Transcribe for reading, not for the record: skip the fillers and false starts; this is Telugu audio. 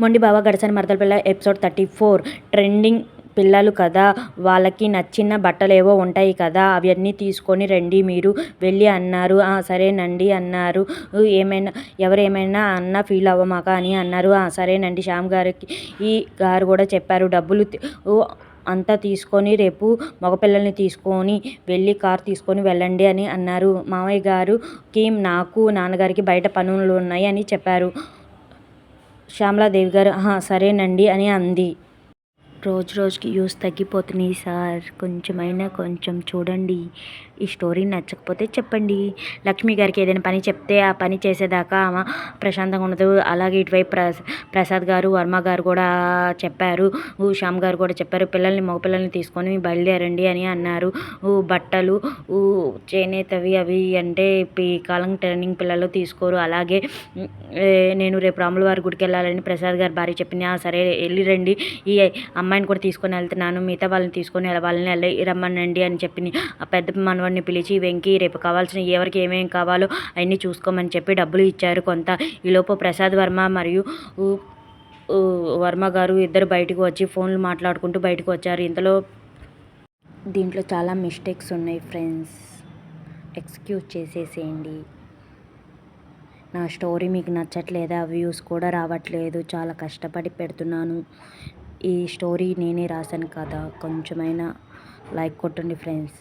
మొండి బావ గడసని మరదల పిల్ల ఎపిసోడ్ 34 ట్రెండింగ్ పిల్లలు కదా, వాళ్ళకి నచ్చిన బట్టలేవో ఉంటాయి కదా, అవన్నీ తీసుకొని రండి మీరు వెళ్ళి అన్నారు. సరేనండి అన్నారు. ఎవరేమైనా అన్నా ఫీల్ అవ్వమాక అని అన్నారు. సరేనండి. శ్యామ్ గారికి గారు కూడా చెప్పారు. డబ్బులు అంతా తీసుకొని రేపు మగపిల్లల్ని తీసుకొని వెళ్ళి కార్ తీసుకొని వెళ్ళండి అని అన్నారు. మామయ్య గారుకి నాకు నాన్నగారికి బయట పనులు ఉన్నాయి అని చెప్పారు. శ్యామలాదేవి గారు సరేనండి అని అంది. రోజుకి వ్యూస్ తగ్గిపోతున్నాయి సార్, కొంచెం చూడండి. ఈ స్టోరీ నచ్చకపోతే చెప్పండి. లక్ష్మి గారికి ఏదైనా పని చెప్తే ఆ పని చేసేదాకా ఆమె ప్రశాంతంగా ఉండదు. అలాగే ఇటువైపు ప్రసాద్ గారు వర్మ గారు కూడా చెప్పారు. శ్యామ్ గారు కూడా చెప్పారు. మగపిల్లల్ని తీసుకొని బయలుదేరండి అని అన్నారు. బట్టలు చేనేతవి అవి అంటే ఈ కాలం ట్రెండింగ్ పిల్లలు తీసుకోరు. అలాగే నేను రేపు రాముల వారి గుడికి వెళ్ళాలని ప్రసాద్ గారు భార్య చెప్పింది. సరే వెళ్ళిరండి, ఈ అమ్మాయిని కూడా తీసుకొని వెళ్తున్నాను, మిగతా వాళ్ళని తీసుకొని వాళ్ళని రమ్మనండి అని చెప్పింది. ఆ పెద్ద మనవాడిని పిలిచి వెంకీ రేపు కావాల్సిన ఎవరికి ఏమేమి కావాలో అవన్నీ చూసుకోమని చెప్పి డబ్బులు ఇచ్చారు కొంత. ఈలోపు ప్రసాద్ వర్మ మరియు వర్మ గారు ఇద్దరు బయటకు వచ్చి ఫోన్లు మాట్లాడుకుంటూ బయటకు వచ్చారు. దీంట్లో చాలా మిస్టేక్స్ ఉన్నాయి ఫ్రెండ్స్, ఎక్స్క్యూజ్ చేసేసేయండి. నా స్టోరీ మీకు నచ్చట్లేదా? వ్యూస్ కూడా రావట్లేదు, చాలా కష్టపడి పెడుతున్నాను. ఈ స్టోరీ నేనే రాశాను కదా, కొంచెమైనా లైక్ కొట్టండి ఫ్రెండ్స్.